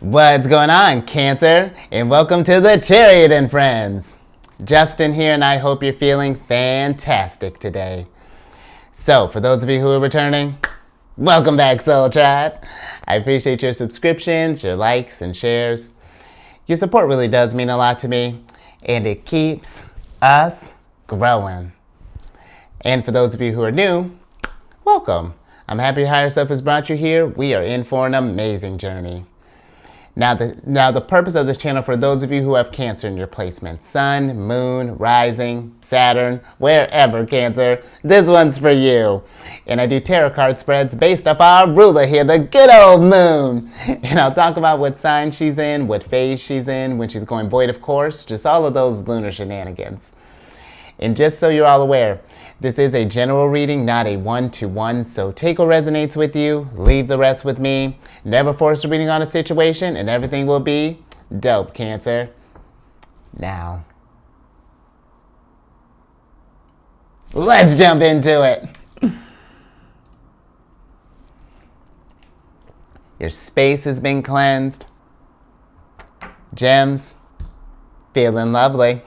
What's going on, Cancer? And welcome to the Chariot Friends. Justin here, and I hope you're feeling fantastic today. So, for those of you who are returning, welcome back, Soul Tribe. I appreciate your subscriptions, your likes, and shares. Your support really does mean a lot to me, and it keeps us growing. And for those of you who are new, welcome. I'm happy your higher self has brought you here. We are in for an amazing journey. Now the purpose of this channel, for those of you who have Cancer in your placement, Sun, Moon, Rising, Saturn, wherever, Cancer, this one's for you. And I do tarot card spreads based off our ruler here, the good old Moon. And I'll talk about what sign she's in, what phase she's in, when she's going void, of course, just all of those lunar shenanigans. And just so you're all aware, this is a general reading, not a one-to-one, so take what resonates with you, leave the rest with me. Never force a reading on a situation, and everything will be dope, Cancer. Now, let's jump into it. Your space has been cleansed. Gems, feeling lovely.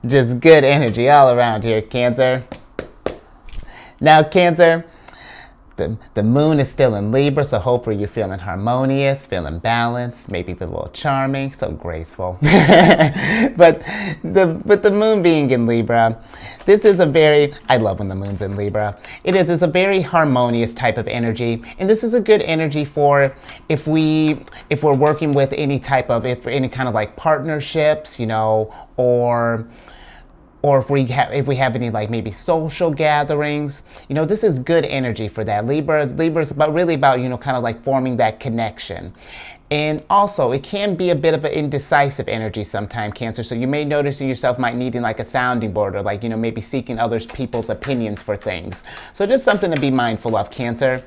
Just good energy all around here, Cancer. Now, Cancer, the moon is still in Libra, so hopefully you're feeling harmonious, feeling balanced, maybe a little charming, so graceful. but the moon being in Libra, this is I love when the moon's in Libra. It's a very harmonious type of energy, and this is a good energy for if we're working with any kind of like partnerships, or if we have any like maybe social gatherings, this is good energy for that. Libra is really about kind of like forming that connection. And also, it can be a bit of an indecisive energy sometimes, Cancer. So you may notice yourself might needing like a sounding board, or like, maybe seeking people's opinions for things. So just something to be mindful of, Cancer.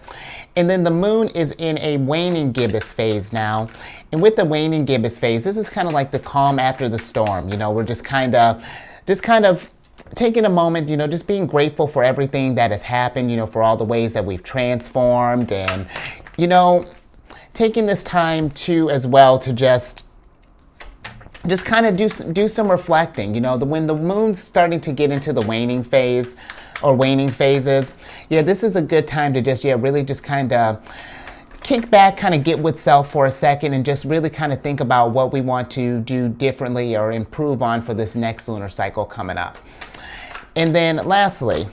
And then the moon is in a waning gibbous phase now. And with the waning gibbous phase, this is kind of like the calm after the storm. We're just kind of taking a moment, just being grateful for everything that has happened, for all the ways that we've transformed, and, taking this time as well to just kind of do some reflecting. When the moon's starting to get into the waning phase or waning phases, this is a good time to really just kind of kick back, kind of get with self for a second, and just really kind of think about what we want to do differently or improve on for this next lunar cycle coming up. And then lastly,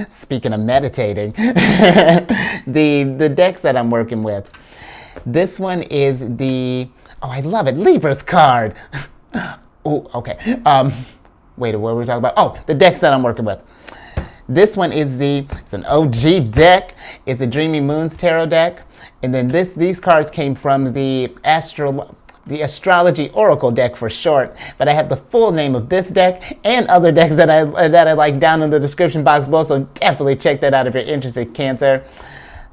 speaking of meditating, the decks that I'm working with, this one is I love it, Libra's card. Okay. Wait, what were we talking about? The decks that I'm working with. This one is it's an OG deck. It's a Dreamy Moons tarot deck. And then these cards came from the Astrology Oracle deck for short. But I have the full name of this deck and other decks that I like down in the description box below. So definitely check that out if you're interested, Cancer.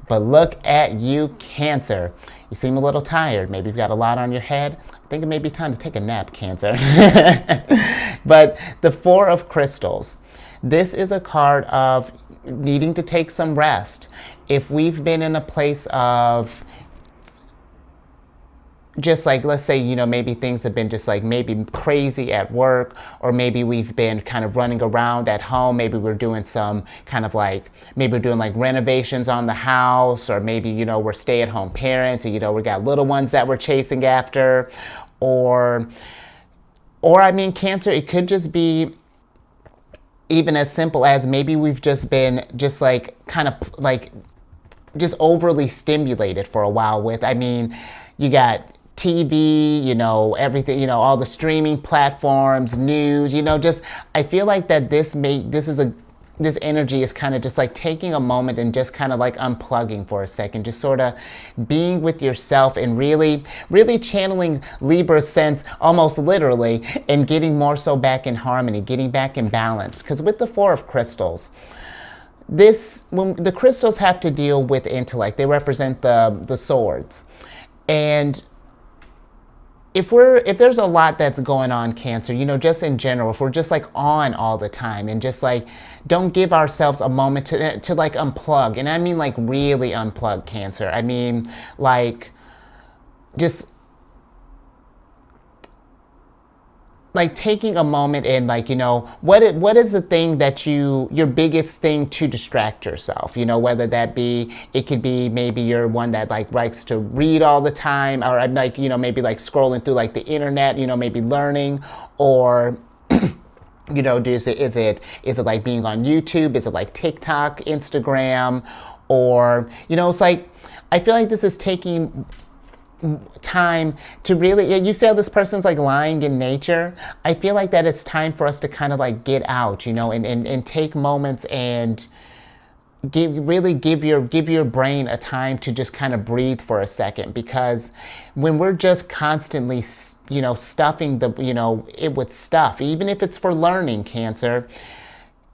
But look at you, Cancer. You seem a little tired. Maybe you've got a lot on your head. I think it may be time to take a nap, Cancer. But the Four of Crystals. This is a card of needing to take some rest. If we've been in a place of just like, let's say, maybe things have been just like maybe crazy at work, or maybe we've been kind of running around at home. Maybe we're doing some kind of like, maybe we're doing like renovations on the house, or maybe, we're stay-at-home parents, and, we got little ones that we're chasing after, or I mean, Cancer, it could just be even as simple as maybe we've just been just like kind of like just overly stimulated for a while with, you got TV, everything, all the streaming platforms, news, I feel like that this energy is kind of just like taking a moment and just kind of like unplugging for a second, just sort of being with yourself and really, really channeling Libra's sense almost literally, and getting more so back in harmony, getting back in balance. Because with the Four of Crystals, when the crystals have to deal with intellect, they represent the swords. And if there's a lot that's going on, Cancer, just in general, if we're just like on all the time and just like don't give ourselves a moment to like unplug, and I mean like really unplug, Cancer. I mean like just like taking a moment and like, what is the thing that your biggest thing to distract yourself, whether that be, it could be maybe you're one that like likes to read all the time, or like, maybe like scrolling through like the internet, maybe learning, or is it like being on YouTube? Is it like TikTok, Instagram? Or, it's like, I feel like this is taking time to really, you say this person's like lying in nature. I feel like that it's time for us to kind of like get out, and take moments and give your brain a time to just kind of breathe for a second. Because when we're just constantly stuffing it with stuff, even if it's for learning, Cancer,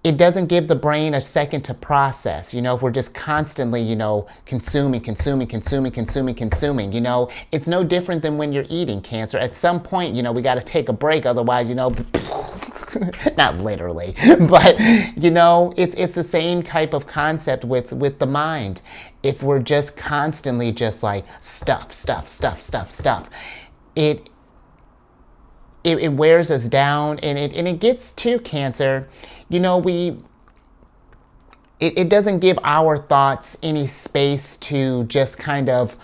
it doesn't give the brain a second to process. If we're just constantly, consuming, it's no different than when you're eating, Cancer. At some point, we got to take a break. Otherwise, not literally, but, it's the same type of concept with the mind. If we're just constantly just like stuff, it wears us down, and it gets to, Cancer, it doesn't give our thoughts any space to just kind of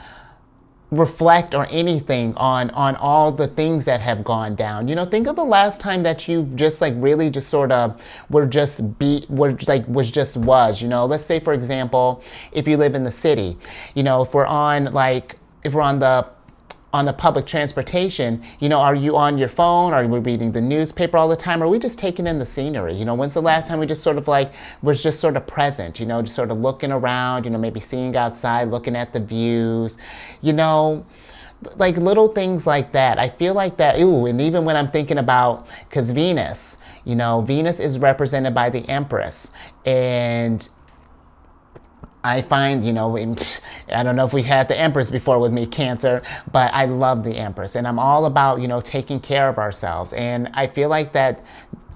reflect or anything on all the things that have gone down. Think of the last time that you've just like really just sort of was. Let's say, for example, if you live in the city, if we're on the public transportation, are you on your phone? Are we reading the newspaper all the time? Or are we just taking in the scenery? When's the last time we just sort of like was just sort of present, just sort of looking around, maybe seeing outside, looking at the views, like little things like that. I feel like that, and even when I'm thinking about, because Venus, Venus is represented by the Empress, and I find, I don't know if we had the Empress before with me, Cancer, but I love the Empress, and I'm all about, taking care of ourselves. And I feel like that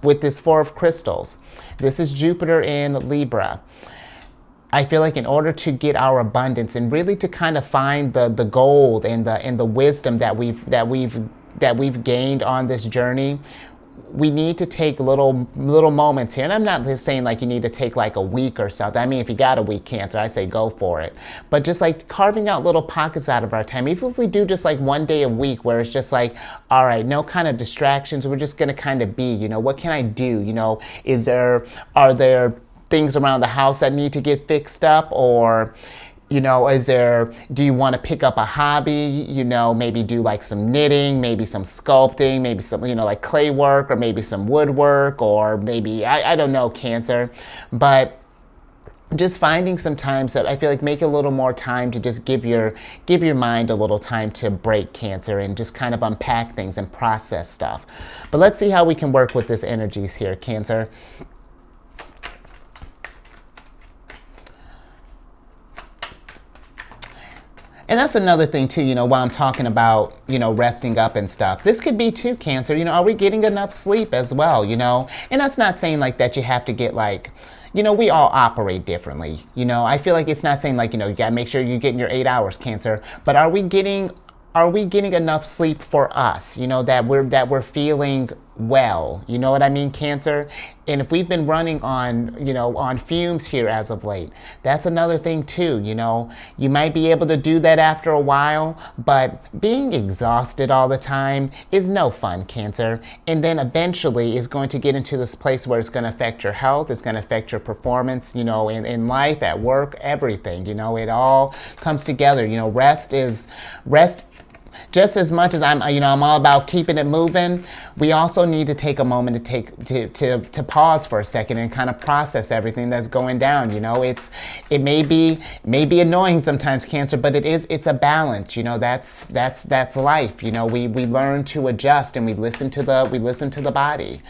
with this Four of Crystals, this is Jupiter in Libra. I feel like in order to get our abundance and really to kind of find the gold and the wisdom that we've gained on this journey, we need to take little moments here. And I'm not saying like you need to take like a week or something. I mean, if you got a week, Cancer, I say go for it. But just like carving out little pockets out of our time, even if we do just like one day a week where it's just like, all right, no kind of distractions. We're just going to kind of be, what can I do? Are there things around the house that need to get fixed up? Or, do you want to pick up a hobby, maybe do like some knitting, maybe some sculpting, maybe some, like clay work, or maybe some woodwork, or maybe, I don't know, Cancer. But just finding some times that I feel like make a little more time to just give your mind a little time to break, Cancer, and just kind of unpack things and process stuff. But let's see how we can work with this energies here, Cancer. And that's another thing too, while I'm talking about, resting up and stuff. This could be too, Cancer, are we getting enough sleep as well, And that's not saying like that you have to get like, we all operate differently. I feel like it's not saying like, you gotta make sure you're getting your 8 hours, Cancer, but are we getting enough sleep for us, that we're feeling well, you know what I mean, Cancer? And if we've been running on, on fumes here as of late, that's another thing too, you might be able to do that after a while, but being exhausted all the time is no fun, Cancer. And then eventually is going to get into this place where it's going to affect your health, it's going to affect your performance, in life, at work, everything, it all comes together. Rest just as much as I'm all about keeping it moving, we also need to take a moment to pause for a second and kind of process everything that's going down. It may be annoying sometimes, Cancer, but it's a balance. That's life. We learn to adjust, and we listen to the body.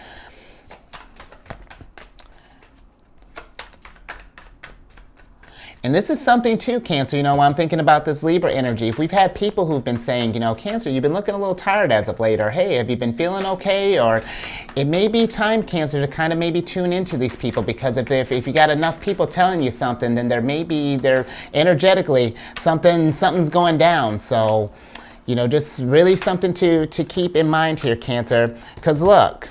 And this is something too, Cancer, when I'm thinking about this Libra energy. If we've had people who've been saying, Cancer, you've been looking a little tired as of late, or hey, have you been feeling okay? Or it may be time, Cancer, to kind of maybe tune into these people, because if you got enough people telling you something, then they're energetically, something's going down. So, You know, just really something to keep in mind here, Cancer. Because look,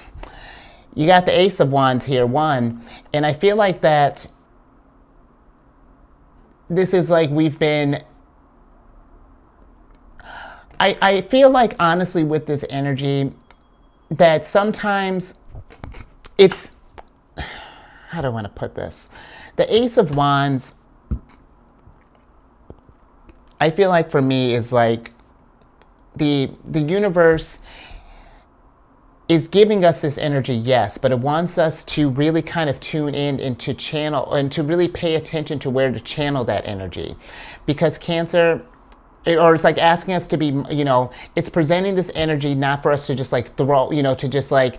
you got the Ace of Wands here, one, and I feel like that this is like we've been, I feel like honestly with this energy that sometimes it's, how do I want to put this? The Ace of Wands, I feel like for me is like the universe is giving us this energy, yes, but it wants us to really kind of tune in and to channel and to really pay attention to where to channel that energy. Because Cancer, or it's like asking us to be, you know, it's presenting this energy not for us to just like throw, you know, to just like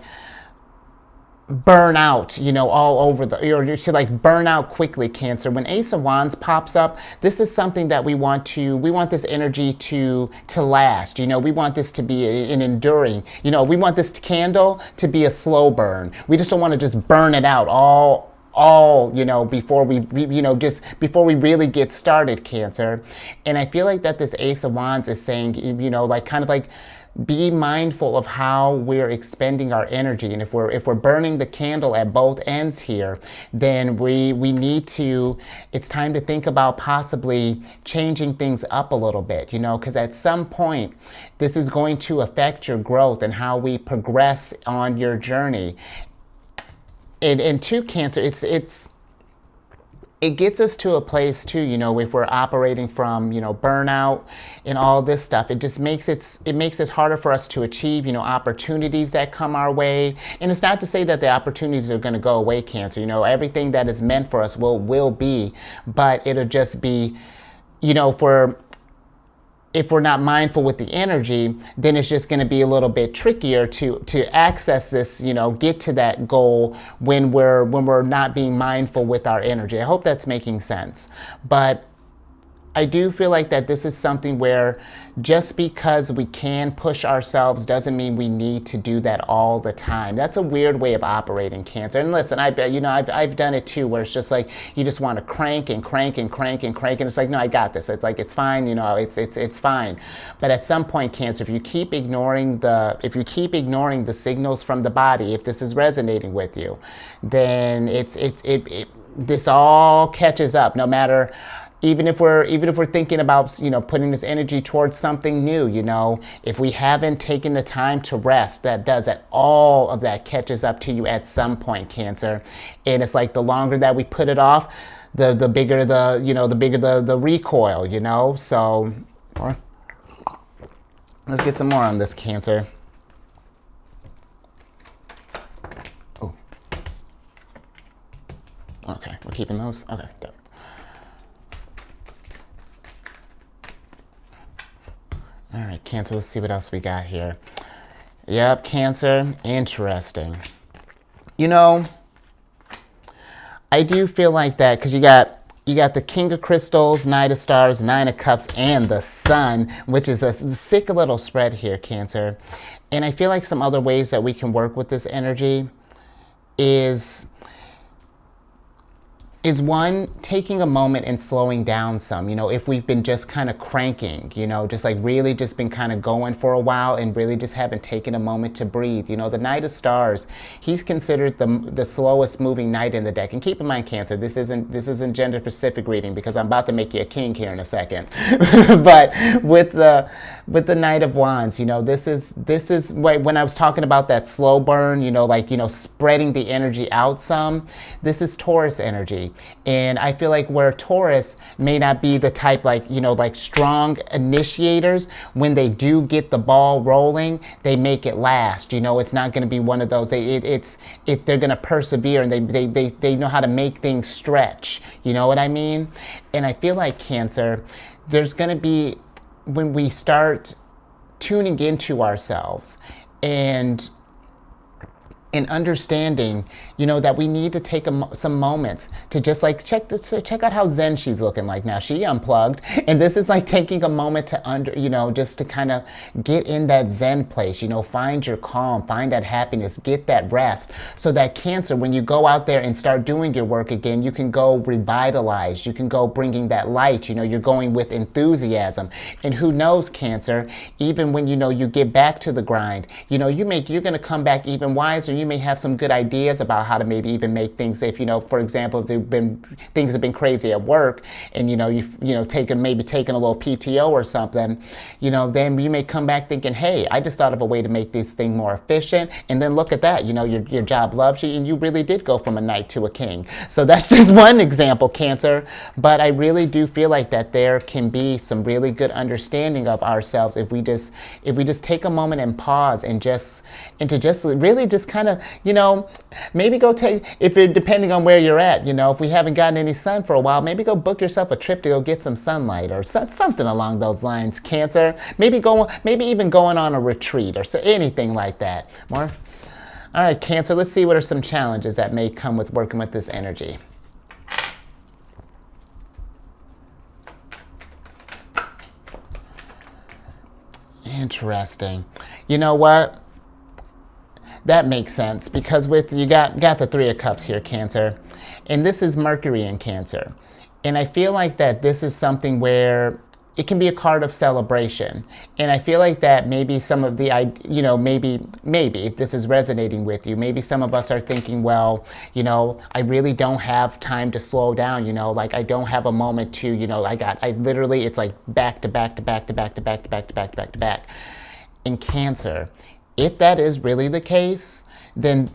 burn out, you know, all over the, or to like burn out quickly, Cancer. When Ace of Wands pops up, this is something that we want this energy to last, you know, we want this to be an enduring, you know, we want this candle to be a slow burn. We just don't want to just burn it out all, you know, before we you know, just before we really get started, Cancer. And I feel like that this Ace of Wands is saying, you know, like kind of like, be mindful of how we're expending our energy, and if we're burning the candle at both ends here, then we need to, it's time to think about possibly changing things up a little bit, you know, because at some point this is going to affect your growth and how we progress on your journey. And to Cancer, it gets us to a place too, you know, if we're operating from, you know, burnout and all this stuff, it just makes it harder for us to achieve, you know, opportunities that come our way. And it's not to say that the opportunities are going to go away, Cancer, you know, everything that is meant for us will be, but it'll just be, you know, if we're not mindful with the energy, then it's just going to be a little bit trickier to access this, you know, get to that goal when we're not being mindful with our energy. I hope that's making sense. But I do feel like that this is something where just because we can push ourselves doesn't mean we need to do that all the time. That's a weird way of operating, Cancer. And listen, I've done it too, where it's just like you just want to crank and crank and crank and crank, and it's like, no, I got this. It's like, it's fine, you know, it's fine. But at some point, Cancer, if you keep ignoring the signals from the body, if this is resonating with you, then this all catches up. No matter. Even if we're thinking about, you know, putting this energy towards something new, you know, if we haven't taken the time to rest, all of that catches up to you at some point, Cancer. And it's like the longer that we put it off, the bigger the recoil, you know. So let's get some more on this, Cancer. Oh, okay, we're keeping those. Okay, good. All right, Cancer, let's see what else we got here. Yep, Cancer, interesting. You know, I do feel like that because you got the King of Crystals, Knight of Stars, Nine of Cups, and the Sun, which is a sick little spread here, Cancer. And I feel like some other ways that we can work with this energy is one, taking a moment and slowing down some. You know, if we've been just kind of cranking, you know, just like really just been kind of going for a while and really just haven't taken a moment to breathe. You know, the Knight of Stars, he's considered the slowest moving knight in the deck. And keep in mind, Cancer, this isn't gender specific reading because I'm about to make you a king here in a second. But with the Knight of Wands, you know, this is when I was talking about that slow burn, you know, like, you know, spreading the energy out some, this is Taurus energy. And I feel like where Taurus may not be the type, like, you know, like strong initiators, when they do get the ball rolling, they make it last. You know, it's not going to be one of those. They're going to persevere, and they know how to make things stretch. You know what I mean? And I feel like, Cancer, there's going to be, when we start tuning into ourselves and and understanding, that we need to take some moments to just like check out how zen she's looking like now. She unplugged, and this is like taking a moment to just to kind of get in that zen place. Find your calm, find that happiness, get that rest, so that Cancer, when you go out there and start doing your work again, you can go revitalized. You can go bringing that light. You're going with enthusiasm, and who knows, Cancer, even when you get back to the grind, you're going to come back even wiser. You may have some good ideas about how to maybe even make things, if for example, if things have been crazy at work, and you've taken a little PTO or something, then you may come back thinking, hey, I just thought of a way to make this thing more efficient, and then look at that, your job loves you, and you really did go from a knight to a king. So that's just one example, Cancer, but I really do feel like that there can be some really good understanding of ourselves if we just take a moment and pause and to just really just kind of, maybe go take, if you're depending on where you're at, if we haven't gotten any sun for a while, maybe go book yourself a trip to go get some sunlight or something along those lines, Cancer. Maybe even going on a retreat or anything like that. More? All right, Cancer, let's see what are some challenges that may come with working with this energy. Interesting. You know what? That makes sense, because you got the Three of Cups here, Cancer, and this is Mercury in Cancer. And I feel like that this is something where it can be a card of celebration. And I feel like that maybe some of the, maybe if this is resonating with you, maybe some of us are thinking, well, I really don't have time to slow down, like I don't have a moment to, I literally, it's like back to back to back to back to back to back to back to back to back. In Cancer, if that is really the case, then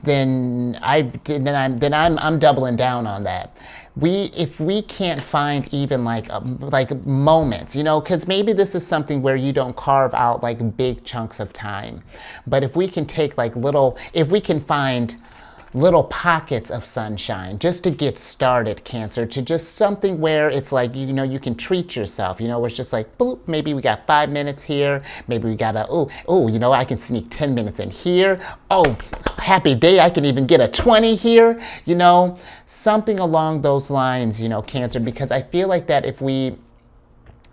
I'm doubling down on that. If we can't find even like moments, because maybe this is something where you don't carve out like big chunks of time, but if we can take if we can find little pockets of sunshine just to get started, Cancer, to just something where it's like, you can treat yourself, where it's just like, boop, maybe we got 5 minutes here, maybe we got I can sneak 10 minutes in here, happy day, I can even get a 20 here, something along those lines, Cancer, because I feel like that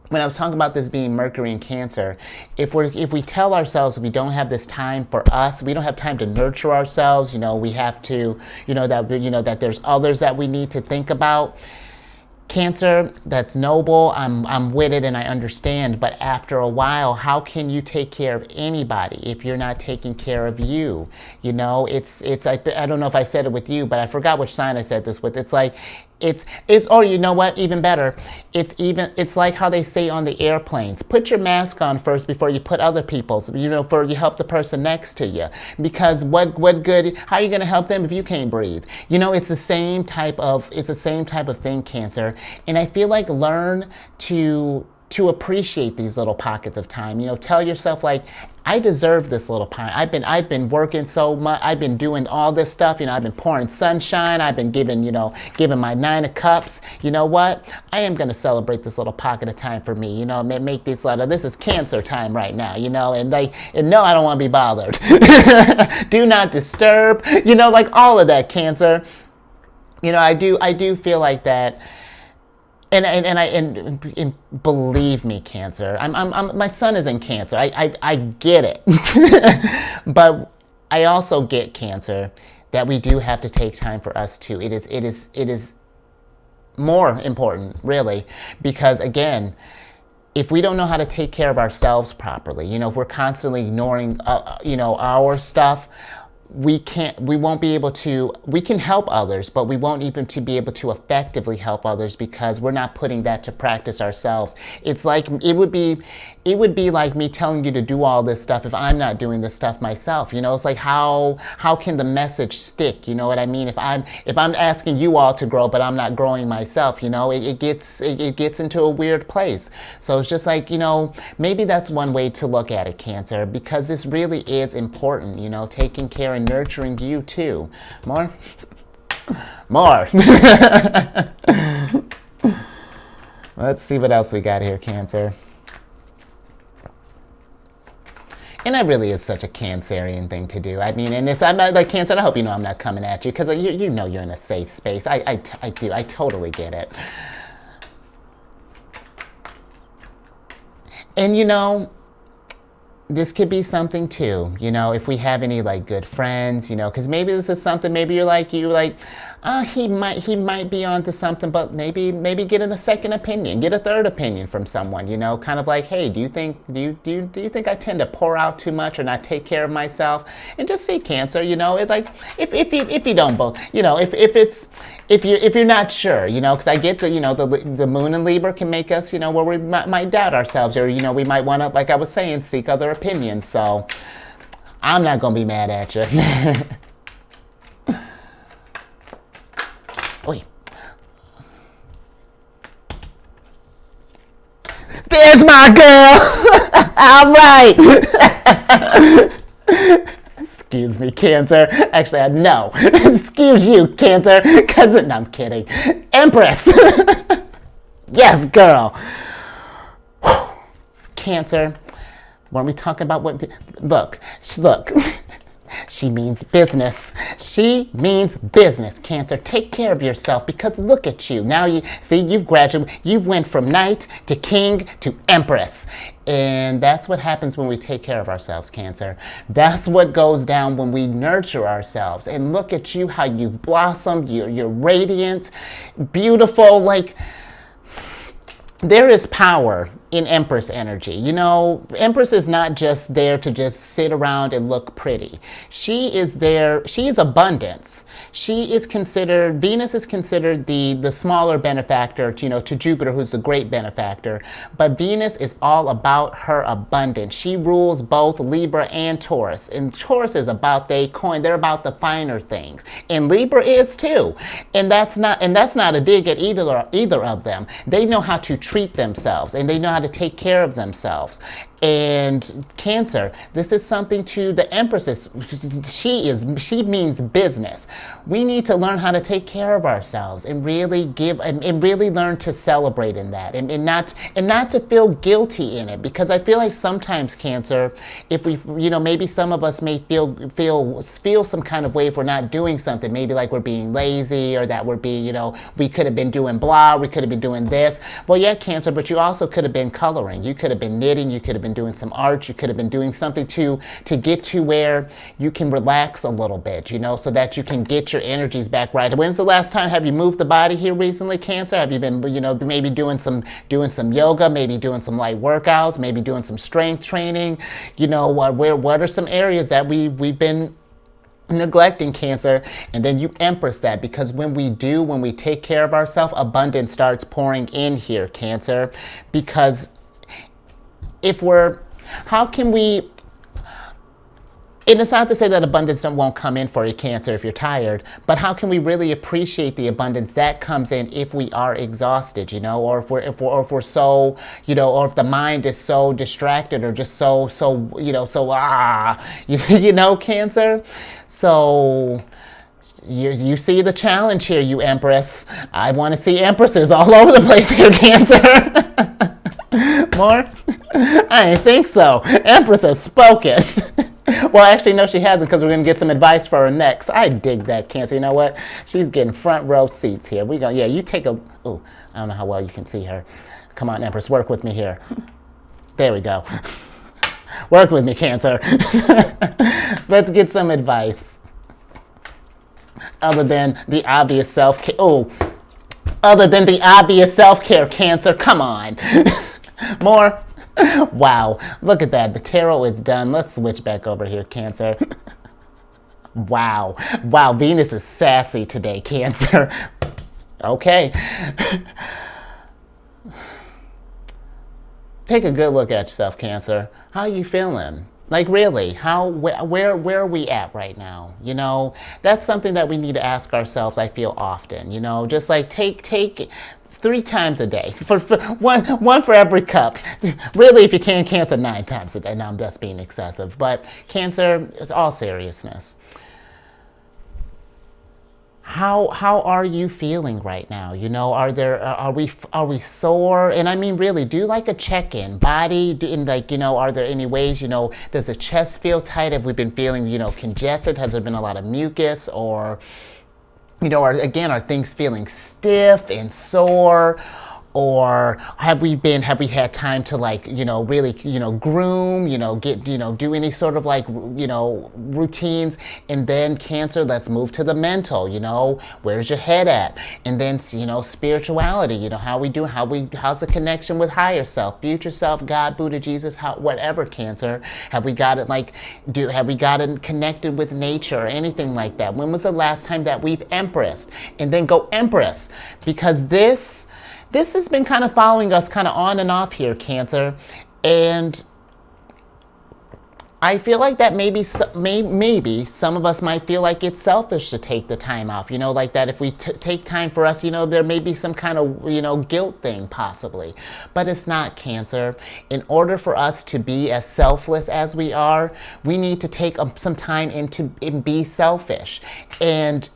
when I was talking about this being Mercury in Cancer, if we tell ourselves we don't have this time for us, we don't have time to nurture ourselves, we have to, that there's others that we need to think about. Cancer, that's noble, I'm with it and I understand, but after a while, how can you take care of anybody if you're not taking care of you? I don't know if I said it with you, but I forgot which sign I said this with. It's like, or you know what, even better, it's like how they say on the airplanes, put your mask on first before you put other people's, for you help the person next to you, because what good, how are you going to help them if you can't breathe? It's the same type of thing, Cancer, and I feel like learn to appreciate these little pockets of time. Tell yourself, like, I deserve this little time. I've been working so much. I've been doing all this stuff. I've been pouring sunshine. I've been giving my 9 of Cups. You know what? I am going to celebrate this little pocket of time for me. Make this this is Cancer time right now. And no, I don't want to be bothered. Do not disturb. Like all of that, Cancer. I do feel like that. And believe me, Cancer, my son is in Cancer. I get it, but I also get, Cancer, that we do have to take time for us too. It is more important, really, because again, if we don't know how to take care of ourselves properly, if we're constantly ignoring, our stuff, we won't be able to, we can help others, but we won't even to be able to effectively help others because we're not putting that to practice ourselves. It's like, it would be like me telling you to do all this stuff if I'm not doing this stuff myself. It's like, how can the message stick? You know what I mean? If I'm asking you all to grow, but I'm not growing myself, it gets into a weird place. So it's just like, maybe that's one way to look at it, Cancer, because this really is important, taking care and nurturing you too. More? Let's see what else we got here, Cancer. And that really is such a Cancerian thing to do. I mean, and I'm not like Cancer. I hope you know I'm not coming at you because you know you're in a safe space. I do. I totally get it. And you know, this could be something too, you know, if we have any like good friends, you know, because maybe this is something, maybe you're like, he might be onto something, but maybe getting a second opinion, get a third opinion from someone, you know, kind of like, hey, do you think I tend to pour out too much or not take care of myself? And just see, Cancer, you know, it's like if you don't both, you know, if you're not sure, you know, because I get the, you know, the moon and Libra can make us, you know, where we might doubt ourselves, or you know, we might want to, like I was saying, seek other opinions. So I'm not gonna be mad at you. Oi. There's my girl. All right. Excuse me, Cancer. Actually, no. Excuse you, Cancer. No, I'm kidding. Empress. Yes, girl. Cancer. Weren't we talking about what? Look. She means business. She means business, Cancer. Take care of yourself because look at you. Now you see you've graduated. You've went from knight to king to empress. And that's what happens when we take care of ourselves, Cancer. That's what goes down when we nurture ourselves. And look at you, how you've blossomed. You're radiant, beautiful. Like, there is power in Empress energy. You know, Empress is not just there to just sit around and look pretty. She is there, she is abundance. She is considered, Venus is considered the smaller benefactor, you know, to Jupiter, who's the great benefactor. But Venus is all about her abundance. She rules both Libra and Taurus. And Taurus is about they're about the finer things. And Libra is too. And that's not a dig at either of them. They know how to treat themselves and they know how to take care of themselves. And Cancer, this is something to the Empresses. She means business. We need to learn how to take care of ourselves and really give and really learn to celebrate in that and not to feel guilty in it, because I feel like sometimes, Cancer, if we, you know, maybe some of us may feel some kind of way if we're not doing something, maybe like we're being lazy or that we're being, you know, we could have been doing blah, we could have been doing this. Well, yeah, Cancer, but you also could have been coloring. You could have been knitting. You could have been doing some art. You could have been doing something to get to where you can relax a little bit, you know, so that you can get your energies back right. When's the last time have you moved the body here recently, Cancer? Have you been, you know, maybe doing some yoga, maybe doing some light workouts, maybe doing some strength training? You know, what are some areas that we've been neglecting, Cancer? And then you Empress that, because when we take care of ourselves, abundance starts pouring in here, Cancer. Because how can we, and it's not to say that abundance won't come in for you, Cancer, if you're tired, but how can we really appreciate the abundance that comes in if we are exhausted, you know, or if we're so, you know, or if the mind is so distracted or just so you know, Cancer? So you see the challenge here, you Empress. I want to see Empresses all over the place here, Cancer. More? I didn't think so. Empress has spoken. Well, actually, no, she hasn't, because we're going to get some advice for her next. I dig that, Cancer. You know what? She's getting front row seats here. Yeah, you take a, oh, I don't know how well you can see her. Come on, Empress, work with me here. There we go. Work with me, Cancer. Let's get some advice. Other than the obvious self-care. Oh, other than the obvious self-care, Cancer. Come on. More? Wow, look at that. The tarot is done. Let's switch back over here, Cancer. Wow, Venus is sassy today, Cancer. Okay. Take a good look at yourself, Cancer. How are you feeling? Like, really, where are we at right now? You know, that's something that we need to ask ourselves, I feel, often. You know, just like take 3 times a day, for one for every cup. Really, if you can, Cancer, 9 times a day. Now I'm just being excessive, but Cancer, it's all seriousness. how are you feeling right now? You know, are we sore? And I mean, really, do like a check-in, body, in like, you know, are there any ways, you know, does the chest feel tight? Have we been feeling, you know, congested? Has there been a lot of mucus? Or, you know, are things feeling stiff and sore? Or have we had time to, like, you know, really, you know, groom, you know, get, you know, do any sort of, like, you know, routines? And then Cancer, let's move to the mental, you know, where's your head at? And then, you know, spirituality, you know, how's the connection with higher self, future self, God, Buddha, Jesus, whatever, Cancer. Have we got it, like, have we got it connected with nature or anything like that? When was the last time that we've Empressed? And then go Empress, because this has been kind of following us kind of on and off here, Cancer. And I feel like that maybe some of us might feel like it's selfish to take the time off. You know, like that if we take time for us, you know, there may be some kind of, you know, guilt thing possibly. But it's not, Cancer. In order for us to be as selfless as we are, we need to take some time and be selfish. And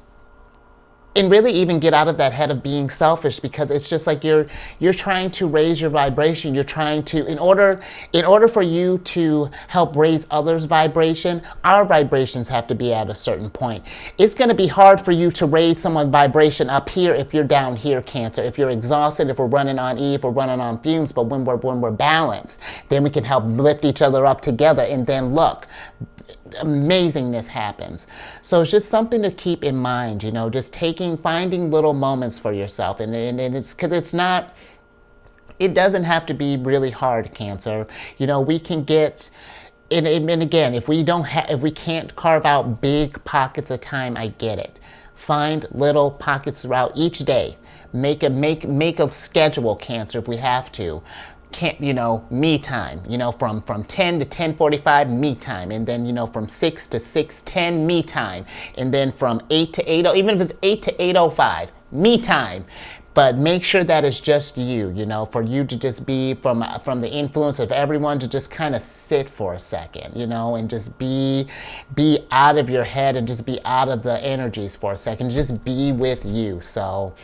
really even get out of that head of being selfish, because it's just like you're trying to raise your vibration. You're trying to, in order for you to help raise others' vibration, our vibrations have to be at a certain point. It's going to be hard for you to raise someone's vibration up here if you're down here, Cancer. If you're exhausted, if we're running on E, if we're running on fumes, but when we're balanced, then we can help lift each other up together. And then look, amazingness happens. So it's just something to keep in mind, you know, just finding little moments for yourself. And it's because it doesn't have to be really hard, Cancer. You know, we can get, and again, if we can't carve out big pockets of time, I get it. Find little pockets throughout each day. Make a schedule, Cancer, if we have to. You know, me time, you know, from 10 to 10:45, me time. And then, you know, from 6 to 6:10, me time. And then from 8 to 8, even if it's 8 to 8:05, me time. But make sure that it's just you, you know, for you to just be from the influence of everyone, to just kind of sit for a second, you know, and just be out of your head and just be out of the energies for a second. Just be with you. So,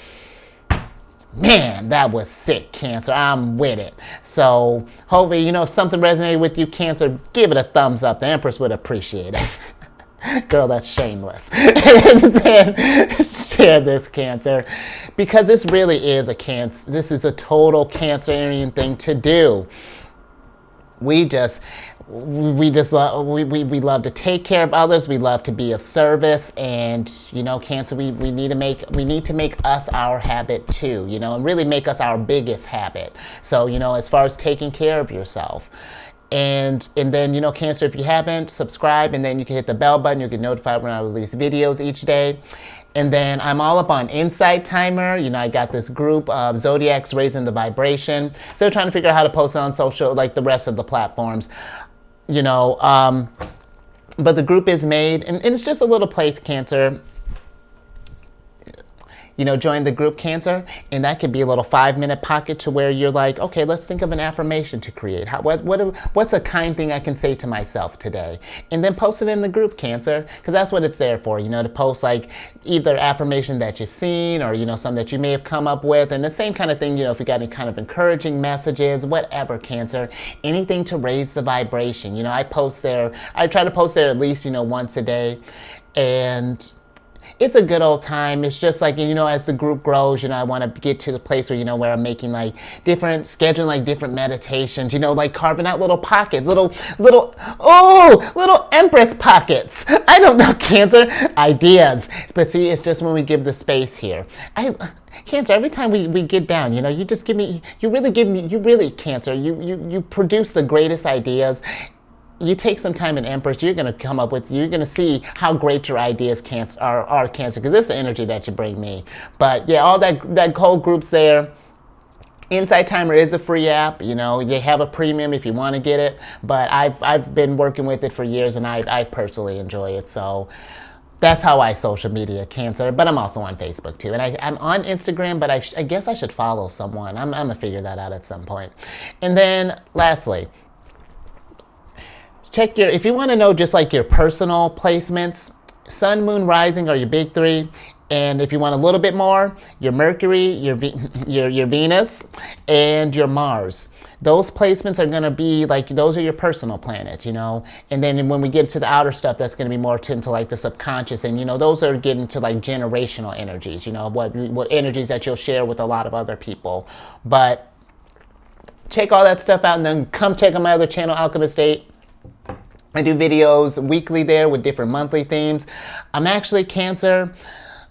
man, that was sick, Cancer. I'm with it. So hopefully, you know, if something resonated with you, Cancer, give it a thumbs up. The Empress would appreciate it. Girl, that's shameless. And then share this, Cancer, because this really is this is a total Cancerian thing to do. We love to take care of others. We love to be of service, and, you know, Cancer, we need to make us our habit too, you know, and really make us our biggest habit. So, you know, as far as taking care of yourself. And then, you know, Cancer, if you haven't, subscribe, and then you can hit the bell button. You'll get notified when I release videos each day. And then I'm all up on Insight Timer. You know, I got this group of Zodiacs Raising the Vibration. So trying to figure out how to post it on social, like the rest of the platforms, you know. But the group is made, and it's just a little place, Cancer. You know, join the group, Cancer, and that could be a little 5-minute pocket to where you're like, okay, let's think of an affirmation to create. What's a kind thing I can say to myself today? And then post it in the group, Cancer, because that's what it's there for, you know, to post like either affirmation that you've seen, or, you know, some that you may have come up with. And the same kind of thing, you know, if you got any kind of encouraging messages, whatever, Cancer, anything to raise the vibration. You know, I try to post there at least, you know, once a day. And it's a good old time. It's just like, you know, as the group grows, you know, I want to get to the place where, you know, where I'm making like scheduling like different meditations, you know, like carving out little pockets, little Empress pockets. I don't know, Cancer, ideas. But see, it's just when we give the space here. Cancer, every time we get down, you know, you really, Cancer, you produce the greatest ideas. You take some time in Empress, you're going to see how great your ideas are, Cancer, because this is the energy that you bring me. But yeah, all that whole group's there. Insight Timer is a free app. You know, you have a premium if you want to get it, but I've been working with it for years, and I personally enjoy it. So that's how I social media, Cancer. But I'm also on Facebook too, and I'm on Instagram. But I guess I should follow someone. I'm gonna figure that out at some point. And then lastly, if you want to know just like your personal placements, Sun, Moon, Rising are your big three. And if you want a little bit more, your Mercury, your Venus, and your Mars. Those placements are going to be like, those are your personal planets, you know. And then when we get to the outer stuff, that's going to be more into like the subconscious. And, you know, those are getting to like generational energies, you know, what energies that you'll share with a lot of other people. But check all that stuff out, and then come check out my other channel, Alchemist 8. I do videos weekly there with different monthly themes. I'm actually Cancer.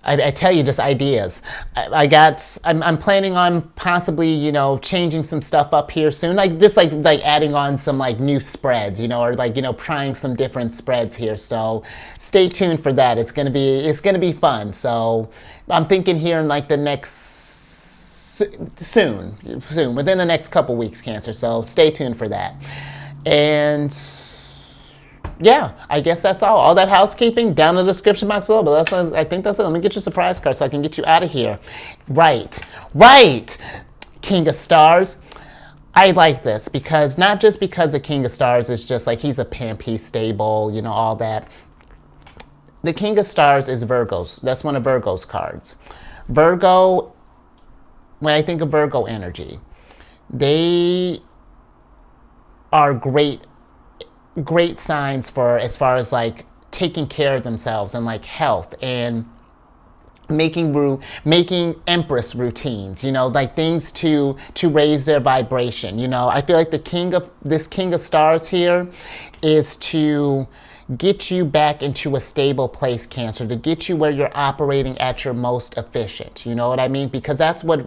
I tell you, just ideas. I'm planning on possibly, you know, changing some stuff up here soon. Like just like adding on some like new spreads, you know, or like, you know, trying some different spreads here. So stay tuned for that. It's gonna be fun. So I'm thinking here in like the next soon, within the next couple weeks, Cancer. So stay tuned for that. And yeah, I guess that's all. All that housekeeping down in the description box below. But I think that's it. Let me get your surprise card so I can get you out of here. Right. King of Stars. I like this because not just because the King of Stars is just like he's a pimp, he's stable, you know, all that. The King of Stars is Virgo's. That's one of Virgo's cards. Virgo, when I think of Virgo energy, they are great signs for as far as like taking care of themselves and like health and making Empress routines, you know, like things to raise their vibration. You know, I feel like this King of Stars here is to get you back into a stable place, Cancer, to get you where you're operating at your most efficient. You know what I mean? Because that's what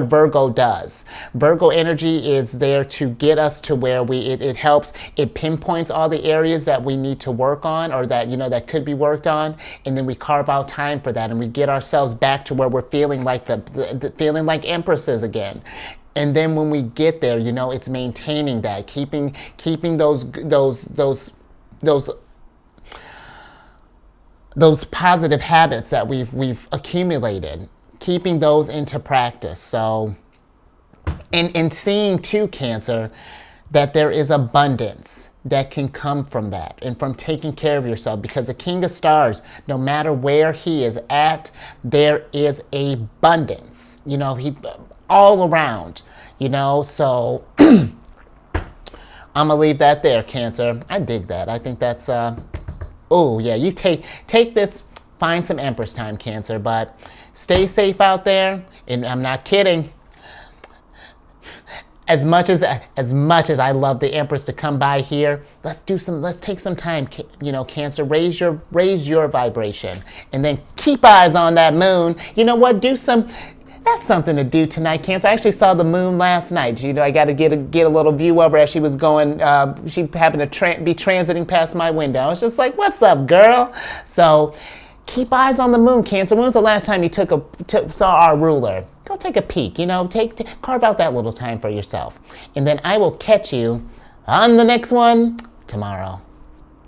Virgo does. Virgo energy is there to get us to where it helps, it pinpoints all the areas that we need to work on, or that, you know, that could be worked on, and then we carve out time for that, and we get ourselves back to where we're feeling like feeling like Empresses again. And then when we get there, you know, it's maintaining that, keeping those positive habits that we've accumulated, keeping those into practice. So, and seeing too, Cancer, that there is abundance that can come from that and from taking care of yourself, because the King of Stars, no matter where he is at, there is abundance, you know, he all around, you know. So I'm gonna leave that there, Cancer. I dig that. I think that's oh yeah, you take this, find some Empress time, Cancer, but stay safe out there. And I'm not kidding. As much as I love the Empress to come by here, let's take some time, you know, Cancer, raise your vibration, and then keep eyes on that moon. You know what? That's something to do tonight, Cancer. I actually saw the moon last night. You know, I got to get a little view of her as she was going. She happened to be transiting past my window. I was just like, "What's up, girl?" So, keep eyes on the moon, Cancer. When was the last time you saw our ruler? Go take a peek. You know, carve out that little time for yourself, and then I will catch you on the next one tomorrow.